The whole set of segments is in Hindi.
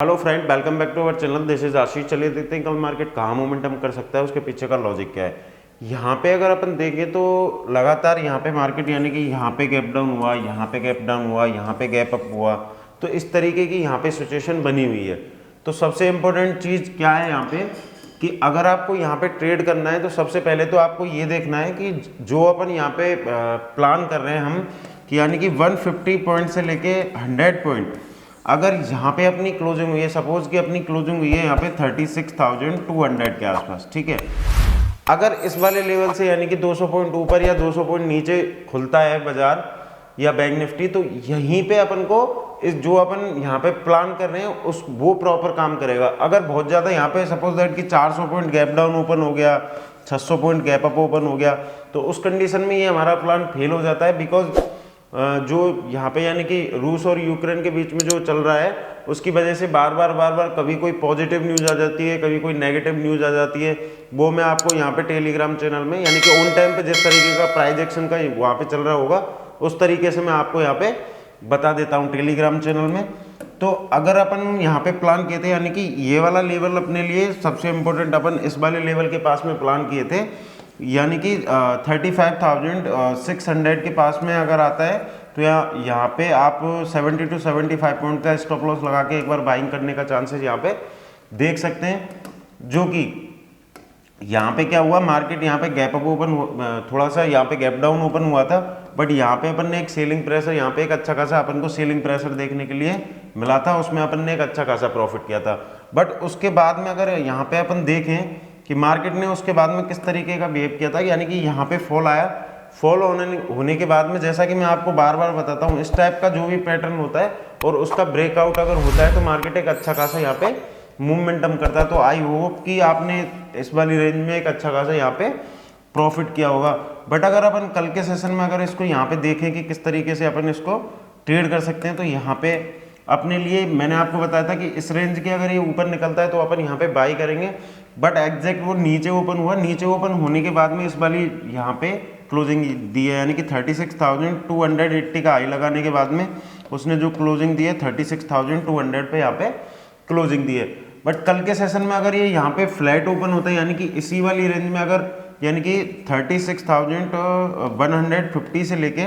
Hello friend, welcome back to our channel. This is Ashish. चलिए देखते हैं कल मार्केट कहाँ मोमेंटम कर सकता है, उसके पीछे का लॉजिक क्या है। यहाँ पे अगर अपन देखें तो लगातार यहाँ पे मार्केट यानी कि यहाँ पे गैप डाउन हुआ, यहाँ पे गैप डाउन हुआ, यहाँ पे गैप अप हुआ, तो इस तरीके की यहाँ पे सिचुएशन बनी हुई है। तो सबसे इम्पोर्टेंट चीज़ क्या है यहाँ पे कि अगर आपको यहाँ पे ट्रेड करना है तो सबसे पहले तो आपको ये देखना है कि जो अपन यहाँ पे प्लान कर रहे हैं हम कि यानी कि 150 पॉइंट से लेके 100 पॉइंट अगर यहाँ पे अपनी क्लोजिंग हुई है, सपोज कि अपनी क्लोजिंग हुई है यहाँ पे 36,200 के आसपास, ठीक है। अगर इस वाले लेवल से यानी कि 200 पॉइंट ऊपर या 200 पॉइंट नीचे खुलता है बाजार या बैंक निफ्टी, तो यहीं पे अपन को इस जो अपन यहाँ पे प्लान कर रहे हैं उस वो प्रॉपर काम करेगा। अगर बहुत ज़्यादा यहाँ पे सपोज दैट कि 400 पॉइंट गैप डाउन ओपन हो गया, 600 पॉइंट गैप अप ओपन हो गया, तो उस कंडीशन में ये हमारा प्लान फेल हो जाता है। बिकॉज जो यहाँ पे यानी कि रूस और यूक्रेन के बीच में जो चल रहा है उसकी वजह से बार बार कभी कोई पॉजिटिव न्यूज़ आ जाती है, कभी कोई नेगेटिव न्यूज़ आ जाती है। वो मैं आपको यहाँ पे टेलीग्राम चैनल में यानी कि ऑन टाइम पे जिस तरीके का प्राइस एक्शन का वहाँ पे चल रहा होगा उस तरीके से मैं आपको यहाँ पे बता देता हूँ टेलीग्राम चैनल में। तो अगर अपन यहाँ पे प्लान किए थे यानी कि ये वाला लेवल अपने लिए सबसे इम्पोर्टेंट, अपन इस वाले लेवल के पास में प्लान किए थे यानी कि 35,600 के पास में अगर आता है तो यहाँ पे आप 70 to 75 पॉइंट का स्टॉप लॉस लगा के एक बार बाइंग करने का चांसेस यहाँ पे देख सकते हैं। जो कि यहाँ पे क्या हुआ, मार्केट यहाँ पे गैप अप ओपन थोड़ा सा यहाँ पे गैप डाउन ओपन हुआ था, बट यहाँ पे अपन ने एक सेलिंग प्रेशर, यहाँ पे एक अच्छा खासा अपन को सेलिंग प्रेशर देखने के लिए मिला था, उसमें अपन ने एक अच्छा खासा प्रॉफिट किया था। बट उसके बाद में अगर यहाँ पे अपन देखें कि मार्केट ने उसके बाद में किस तरीके का बिहेव किया था, यानी कि यहाँ पे फॉल आया, फॉल होने के बाद में जैसा कि मैं आपको बार बार बताता हूँ, इस टाइप का जो भी पैटर्न होता है और उसका ब्रेकआउट अगर होता है तो मार्केट एक अच्छा खासा यहाँ पे मूवमेंटम करता है। तो आई होप कि आपने इस वाली रेंज में एक अच्छा खासा यहाँ पे प्रॉफिट किया होगा। बट अगर अपन कल के सेशन में अगर इसको यहाँ पे देखें कि किस तरीके से अपन इसको ट्रेड कर सकते हैं, तो यहाँ पे अपने लिए मैंने आपको बताया था कि इस रेंज के अगर ये ऊपर निकलता है तो अपन यहाँ पे बाई करेंगे। बट एग्जैक्ट वो नीचे ओपन हुआ, नीचे ओपन होने के बाद में इस वाली यहाँ पे क्लोजिंग दी है यानी कि 36,280 का हाई लगाने के बाद में उसने जो क्लोजिंग दी है 36,200 पे यहाँ पे क्लोजिंग दी है। बट कल के सेशन में अगर ये यहाँ पे फ्लैट ओपन होता है यानी कि इसी वाली रेंज में अगर यानी कि 36,150 से लेके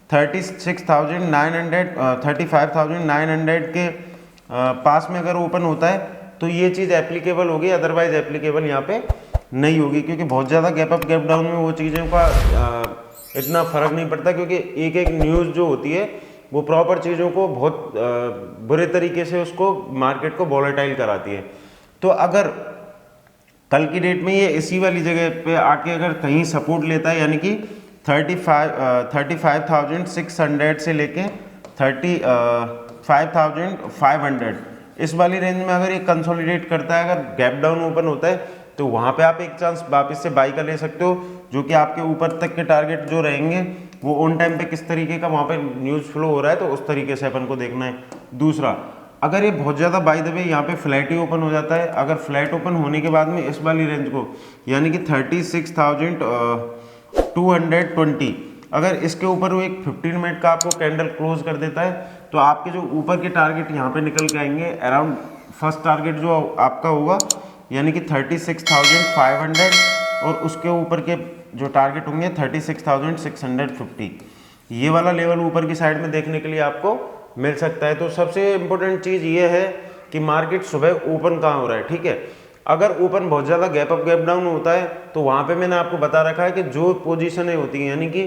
35,900 के पास में अगर ओपन होता है तो ये चीज़ एप्लीकेबल होगी, अदरवाइज एप्लीकेबल यहाँ पे नहीं होगी, क्योंकि बहुत ज़्यादा गैप अप गैप डाउन में वो चीज़ों का इतना फर्क नहीं पड़ता, क्योंकि एक एक न्यूज़ जो होती है वो प्रॉपर चीज़ों को बहुत बुरे तरीके से उसको मार्केट को वॉलेटाइल कराती है। तो अगर कल की डेट में ये इसी वाली जगह पे आके अगर कहीं सपोर्ट लेता है यानी कि 35,600 से लेके 35,500 इस वाली रेंज में अगर ये कंसोलिडेट करता है, अगर गैप डाउन ओपन होता है तो वहाँ पे आप एक चांस वापस से बाई कर ले सकते हो, जो कि आपके ऊपर तक के टारगेट जो रहेंगे वो ऑन टाइम पे किस तरीके का वहाँ पे न्यूज़ फ्लो हो रहा है तो उस तरीके से अपन को देखना है। दूसरा, अगर ये बहुत ज़्यादा बाय द वे यहाँ पे फ्लैट ही ओपन हो जाता है, अगर फ्लैट ओपन होने के बाद में इस वाली रेंज को यानी कि 36,220 अगर इसके ऊपर वो एक 15 मिनट का आपको कैंडल क्लोज कर देता है तो आपके जो ऊपर के टारगेट यहाँ पे निकल के आएंगे अराउंड फर्स्ट टारगेट जो आपका होगा यानी कि 36,500 और उसके ऊपर के जो टारगेट होंगे 36,650। ये वाला लेवल ऊपर की साइड में देखने के लिए आपको मिल सकता है। तो सबसे इम्पोर्टेंट चीज़ ये है कि मार्केट सुबह ओपन कहाँ हो रहा है, ठीक है। अगर ओपन बहुत ज़्यादा गैप अप गैप डाउन होता है तो वहाँ पे मैंने आपको बता रखा है कि जो पोजीशनें होती हैं यानी कि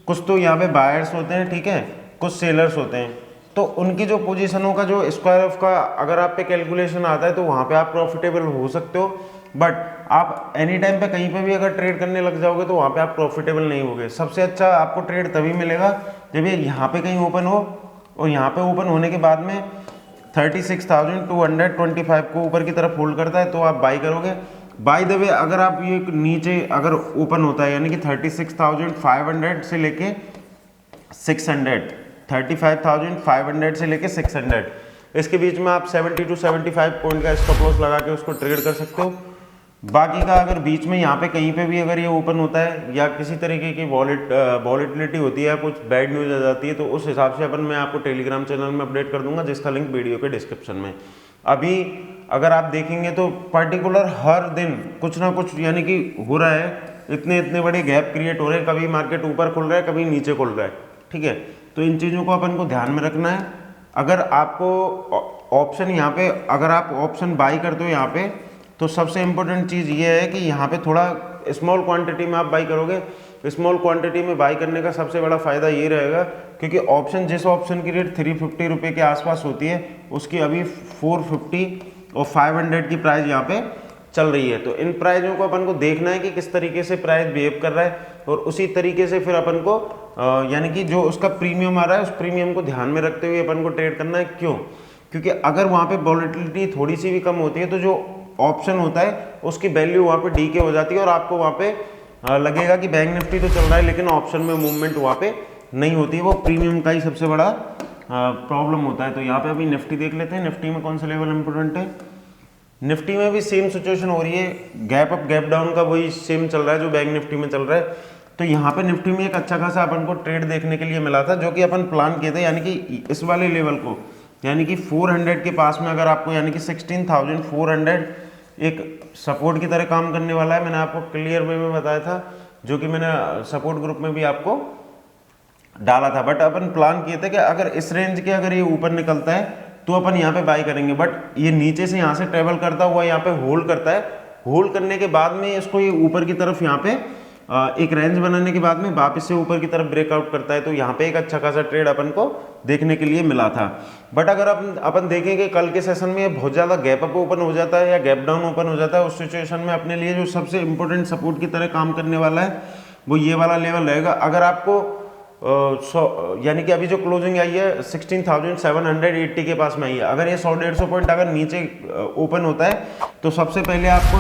कुछ तो यहाँ पे बायर्स होते हैं, ठीक है, कुछ सेलर्स होते हैं, तो उनकी जो पोजीशनों का जो स्क्वायर ऑफ का अगर आप पे कैलकुलेशन आता है तो वहाँ पे आप प्रॉफिटेबल हो सकते हो। बट आप एनी टाइम पे कहीं पे भी अगर ट्रेड करने लग जाओगे तो वहाँ पे आप प्रॉफिटेबल नहीं होगे। सबसे अच्छा आपको ट्रेड तभी मिलेगा जब ये यहाँ पे कहीं ओपन हो और यहाँ पे ओपन होने के बाद में 36,225 को ऊपर की तरफ होल्ड करता है तो आप बाई करोगे। बाय द वे अगर आप ये नीचे अगर ओपन होता है यानी कि 36,500 से लेके 600, 35,500 से लेके 600 इसके बीच में आप 70 to 75 पॉइंट का स्टॉप लॉस लगा के उसको ट्रेड कर सकते हो। बाकी का अगर बीच में यहाँ पे कहीं पे भी अगर ये ओपन होता है या किसी तरीके की वॉलेटिलिटी होती है या कुछ बैड न्यूज़ आ जाती है तो उस हिसाब से अपन मैं आपको टेलीग्राम चैनल में अपडेट कर दूंगा, जिसका लिंक वीडियो के डिस्क्रिप्शन में। अभी अगर आप देखेंगे तो पर्टिकुलर हर दिन कुछ ना कुछ यानी कि हो रहा है, इतने इतने बड़े गैप क्रिएट हो रहे हैं, कभी मार्केट ऊपर खुल रहा है, कभी नीचे खुल रहा है, ठीक है। तो इन चीज़ों को अपन को ध्यान में रखना है। अगर आपको ऑप्शन यहाँ पे, अगर आप ऑप्शन बाई करते हो यहाँ पे, तो सबसे इम्पोर्टेंट चीज़ ये है कि यहाँ पे थोड़ा स्मॉल क्वांटिटी में आप बाई करोगे। स्मॉल क्वांटिटी में बाई करने का सबसे बड़ा फ़ायदा ये रहेगा, क्योंकि ऑप्शन जिस ऑप्शन की रेट 350 रुपये के आसपास होती है, उसकी अभी 450 और 500 की प्राइस यहाँ पे चल रही है। तो इन प्राइजों को अपन को देखना है कि किस तरीके से प्राइस बिहेव कर रहा है, और उसी तरीके से फिर अपन को यानी कि जो उसका प्रीमियम आ रहा है, उस प्रीमियम को ध्यान में रखते हुए अपन को ट्रेड करना है। क्यों? क्योंकि अगर वहाँ पे वॉलेटिलिटी थोड़ी सी भी कम होती है, तो जो ऑप्शन होता है उसकी वैल्यू वहाँ पे डीके हो जाती है, और आपको वहाँ पे लगेगा कि बैंक निफ्टी तो चल रहा है, लेकिन ऑप्शन में मूवमेंट वहाँ पे नहीं होती है। वो प्रीमियम का ही सबसे बड़ा प्रॉब्लम होता है। तो यहाँ पे अभी निफ्टी देख लेते हैं, निफ्टी में कौन सा लेवल इंपॉर्टेंट है। निफ्टी में भी सेम सिचुएशन हो रही है, गैप अप गैप डाउन का वही सेम चल रहा है जो बैंक निफ्टी में चल रहा है। तो यहाँ पे निफ्टी में एक अच्छा खासा अपन को ट्रेड देखने के लिए मिला था, जो कि अपन प्लान किए थे, यानी कि इस वाले लेवल को, यानी कि 400 के पास में अगर आपको, यानी कि 16,400 एक सपोर्ट की तरह काम करने वाला है। मैंने आपको क्लियर वे में बताया था, जो कि मैंने सपोर्ट ग्रुप में भी आपको डाला था। बट अपन प्लान किए थे कि अगर इस रेंज के अगर ये ऊपर निकलता है तो अपन यहाँ पे बाई करेंगे। बट ये नीचे से यहाँ से ट्रेवल करता हुआ यहाँ पे होल्ड करता है, होल्ड करने के बाद में इसको ये ऊपर की तरफ यहाँ पे एक रेंज बनाने के बाद में वापस से ऊपर की तरफ ब्रेकआउट करता है। तो यहाँ पे एक अच्छा खासा ट्रेड अपन को देखने के लिए मिला था। बट अगर अपन देखेंगे कल के सेशन में बहुत ज़्यादा गैप अप ओपन हो जाता है या गैप डाउन ओपन हो जाता है, उस सिचुएशन में अपने लिए जो सबसे इंपॉर्टेंट सपोर्ट की तरह काम करने वाला है वो ये वाला लेवल रहेगा। अगर आपको यानी कि अभी जो क्लोजिंग आई है 16,780 के पास में आई है, अगर ये 100-150 पॉइंट अगर नीचे ओपन होता है, तो सबसे पहले आपको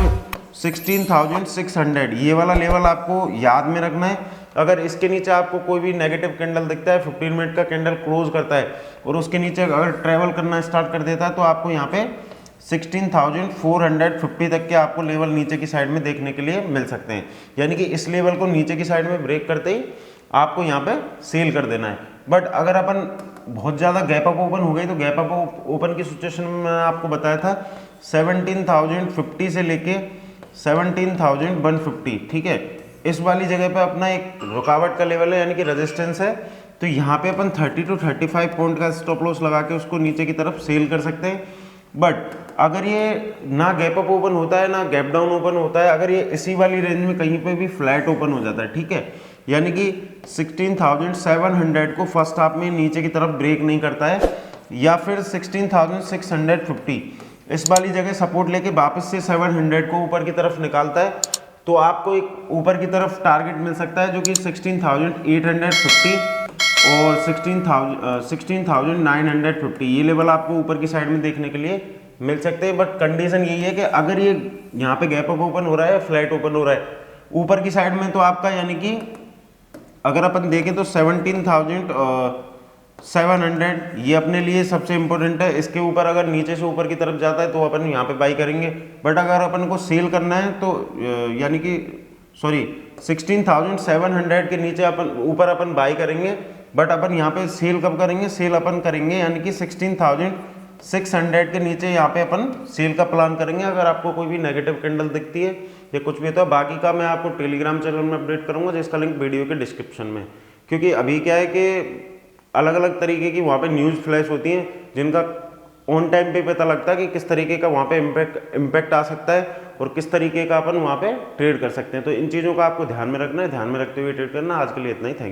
16,600 ये वाला लेवल आपको याद में रखना है। अगर इसके नीचे आपको कोई भी नेगेटिव कैंडल दिखता है, 15 मिनट का कैंडल क्लोज करता है और उसके नीचे अगर ट्रेवल करना स्टार्ट कर देता है, तो आपको यहाँ पे 16,450 तक के आपको लेवल नीचे की साइड में देखने के लिए मिल सकते हैं। यानी कि इस लेवल को नीचे की साइड में ब्रेक करते ही आपको यहाँ पे सेल कर देना है। बट अगर अपन बहुत ज़्यादा गैप अप ओपन हो गई, तो गैप अप ओपन की सिचुएशन में मैंने आपको बताया था 17,050 से लेके 17,150, ठीक है, इस वाली जगह पे अपना एक रुकावट का लेवल है, यानी कि रेजिस्टेंस है। तो यहाँ पे अपन 30 to 35 पॉइंट का स्टॉप लॉस लगा के उसको नीचे की तरफ सेल कर सकते हैं। बट अगर ये ना गैप अप ओपन होता है ना गैप डाउन ओपन होता है, अगर ये इसी वाली रेंज में कहीं पे भी फ्लैट ओपन हो जाता है, ठीक है, यानी कि 16,700 को फर्स्ट हाफ में नीचे की तरफ ब्रेक नहीं करता है, या फिर 16,650 इस वाली जगह सपोर्ट लेके वापस से 700 को ऊपर की तरफ निकालता है, तो आपको एक ऊपर की तरफ टारगेट मिल सकता है, जो कि 16,850 और 16,950 ये लेवल आपको ऊपर की साइड में देखने के लिए मिल सकते हैं। बट कंडीशन यही है कि अगर ये यहाँ पे गैप अप ओपन हो रहा है, फ्लैट ओपन हो रहा है ऊपर की साइड में, तो आपका यानी कि अगर अपन देखें तो 17,700 ये अपने लिए सबसे इंपॉर्टेंट है। इसके ऊपर अगर नीचे से ऊपर की तरफ जाता है तो अपन यहाँ पे बाई करेंगे। बट अगर अपन को सेल करना है तो यानी कि 16,700 के नीचे अपन ऊपर अपन बाई करेंगे। बट अपन यहाँ पे सेल कब करेंगे? सेल अपन करेंगे यानी कि 16,600 के नीचे यहाँ पे अपन सेल का प्लान करेंगे, अगर आपको कोई भी नेगेटिव कैंडल दिखती है या कुछ भी होता है। बाकी का मैं आपको टेलीग्राम चैनल में अपडेट करूंगा, जिसका लिंक वीडियो के डिस्क्रिप्शन में। क्योंकि अभी क्या है कि अलग अलग तरीके की वहाँ पे न्यूज़ फ्लैश होती हैं, जिनका ऑन टाइम पे पता लगता है कि किस तरीके का वहाँ पे इम्पैक्ट आ सकता है और किस तरीके का अपन वहाँ पे ट्रेड कर सकते हैं। तो इन चीज़ों का आपको ध्यान में रखना है, ध्यान में रखते हुए ट्रेड करना। आज के लिए इतना ही, थैंक यू।